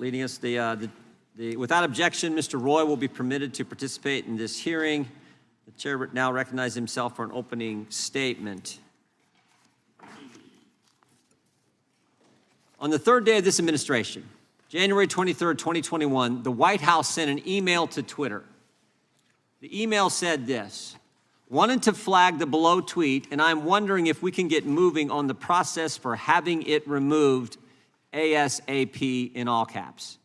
leading us. Without objection, Mr. Roy will be permitted to participate in this hearing. The chair now recognizes himself for an opening statement. On the third day of this administration, January 23rd, 2021, the White House sent an email to Twitter. The email said this: wanted to flag the below tweet, and I'm wondering if we can get moving on the process for having it removed ASAP, in all caps.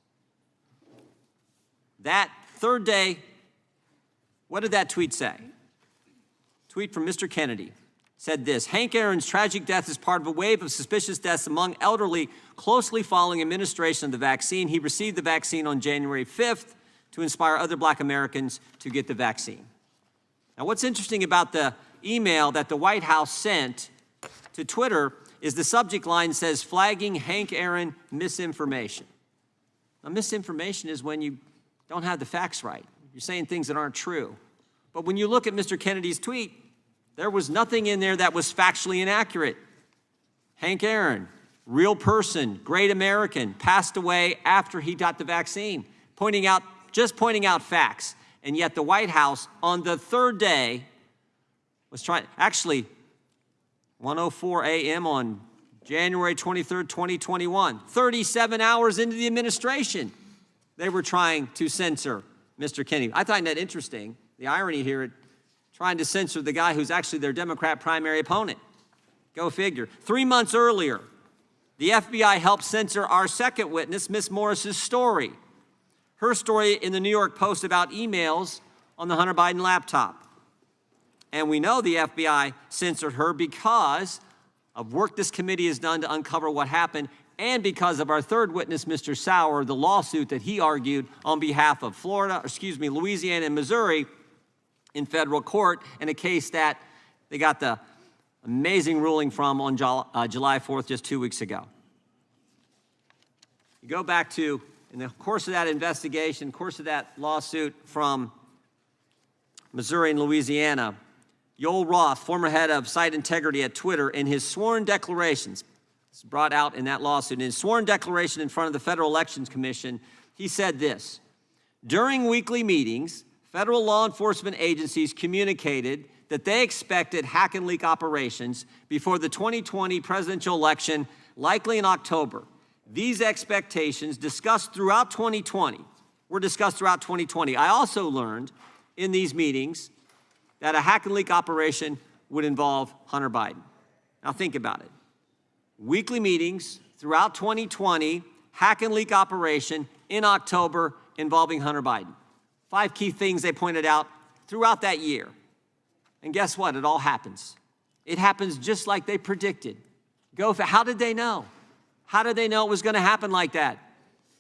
That third day, what did that tweet say? Tweet from Mr. Kennedy said this: Hank Aaron's tragic death is part of a wave of suspicious deaths among elderly closely following administration of the vaccine. He received the vaccine on January 5th to inspire other Black Americans to get the vaccine. Now, what's interesting about the email that the White House sent to Twitter is the subject line says, flagging Hank Aaron misinformation. Now, misinformation is when you don't have the facts right. You're saying things that aren't true. But when you look at Mr. Kennedy's tweet, there was nothing in there that was factually inaccurate. Hank Aaron, real person, great American, passed away after he got the vaccine, just pointing out facts. And yet the White House, on the third day, was trying, actually, 1:04 a.m. on January 23rd, 2021, 37 hours into the administration, they were trying to censor Mr. Kennedy. I find that interesting, the irony here, trying to censor the guy who's actually their Democrat primary opponent. Go figure. 3 months earlier, the FBI helped censor our second witness, Miss Morris's story. Her story in the New York Post about emails on the Hunter Biden laptop. And we know the FBI censored her because of work this committee has done to uncover what happened, and because of our third witness, Mr. Sauer, the lawsuit that he argued on behalf of Louisiana and Missouri in federal court, in a case that they got the amazing ruling from on July 4th, just 2 weeks ago. You go back to, in the course of that investigation, course of that lawsuit from Missouri and Louisiana, Yoel Roth, former head of site integrity at Twitter, in his sworn declarations, it's brought out in that lawsuit, in his sworn declaration in front of the Federal Elections Commission, he said this: during weekly meetings, federal law enforcement agencies communicated that they expected hack and leak operations before the 2020 presidential election, likely in October. These expectations were discussed throughout 2020. I also learned in these meetings that a hack and leak operation would involve Hunter Biden. Now think about it. Weekly meetings throughout 2020, hack and leak operation in October involving Hunter Biden. 5 key things they pointed out throughout that year. And guess what? It all happens. It happens just like they predicted. How did they know? How did they know it was going to happen like that?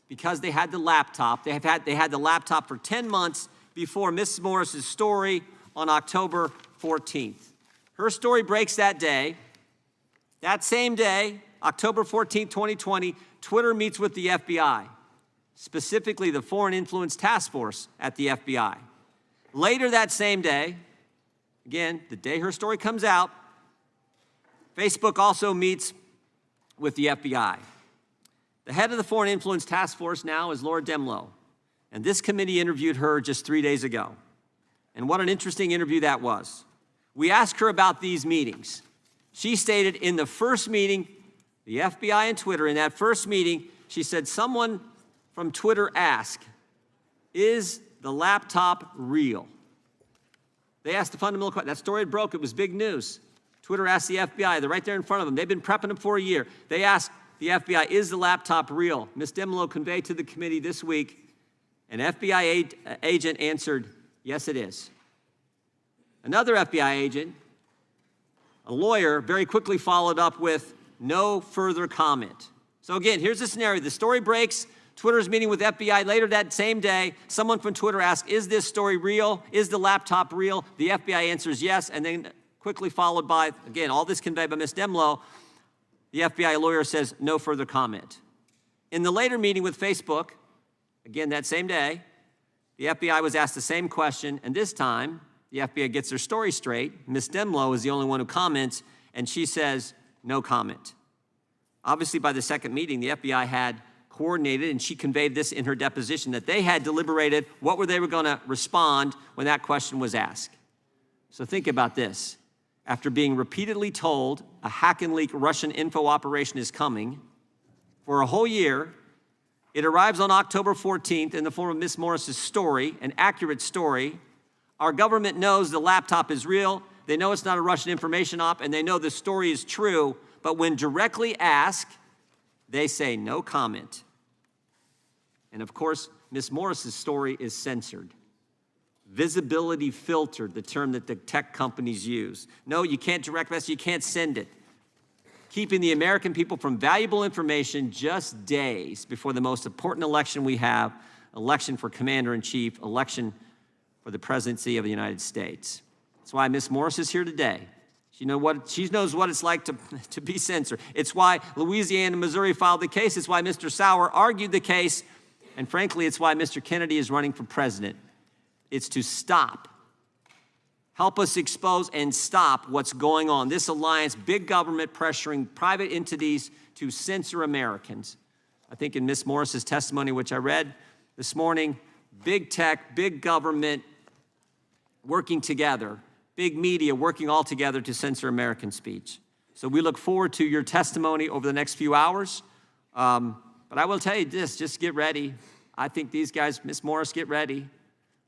Because they had the laptop. They had the laptop for 10 months before Miss Morris's story on October 14th. Her story breaks that day. That same day, October 14th, 2020, Twitter meets with the FBI, specifically the Foreign Influence Task Force at the FBI. Later that same day, again, the day her story comes out, Facebook also meets with the FBI. The head of the Foreign Influence Task Force now is Laura Demlow, and this committee interviewed her just 3 days ago. And what an interesting interview that was. We asked her about these meetings. She stated in the first meeting, the FBI and Twitter, in that first meeting, she said, someone from Twitter asked, is the laptop real? They asked the fundamental question. That story had broke. It was big news. Twitter asked the FBI. They're right there in front of them. They've been prepping them for a year. They asked the FBI, is the laptop real? Ms. Demlow conveyed to the committee this week, an FBI agent answered, yes, it is. Another FBI agent, a lawyer, very quickly followed up with no further comment. So again, here's the scenario. The story breaks. Twitter's meeting with FBI. Later that same day, someone from Twitter asks, is this story real? Is the laptop real? The FBI answers yes, and then quickly followed by, again, all this conveyed by Ms. Demlow, the FBI lawyer says no further comment. In the later meeting with Facebook, again that same day, the FBI was asked the same question, and this time, the FBI gets their story straight. Ms. Demlow is the only one who comments, and she says no comment. Obviously, by the second meeting, the FBI had coordinated, and she conveyed this in her deposition, that they had deliberated what they were going to respond when that question was asked. So think about this. After being repeatedly told a hack and leak Russian info operation is coming for a whole year, it arrives on October 14th in the form of Ms. Morris's story, an accurate story. Our government knows the laptop is real. They know it's not a Russian information op, and they know the story is true. But when directly asked, they say no comment. And of course, Ms. Morris's story is censored. Visibility filtered, the term that the tech companies use. No, you can't direct message, you can't send it. Keeping the American people from valuable information just days before the most important election we have, election for commander-in-chief, election for the presidency of the United States. That's why Ms. Morris is here today. She knows what it's like to be censored. It's why Louisiana and Missouri filed the case. It's why Mr. Sauer argued the case. And frankly, it's why Mr. Kennedy is running for president. It's to stop. Help us expose and stop what's going on. This alliance, big government pressuring private entities to censor Americans. I think in Ms. Morris's testimony, which I read this morning, big tech, big government working together, big media working all together to censor American speech. So we look forward to your testimony over the next few hours. But I will tell you this, just get ready. I think these guys, Ms. Morris, get ready.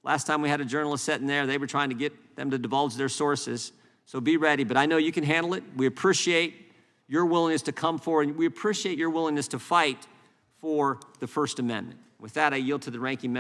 Last time we had a journalist sitting there, they were trying to get them to divulge their sources. So be ready, but I know you can handle it. We appreciate your willingness to come forward, and we appreciate your willingness to fight for the First Amendment. With that, I yield to the ranking member.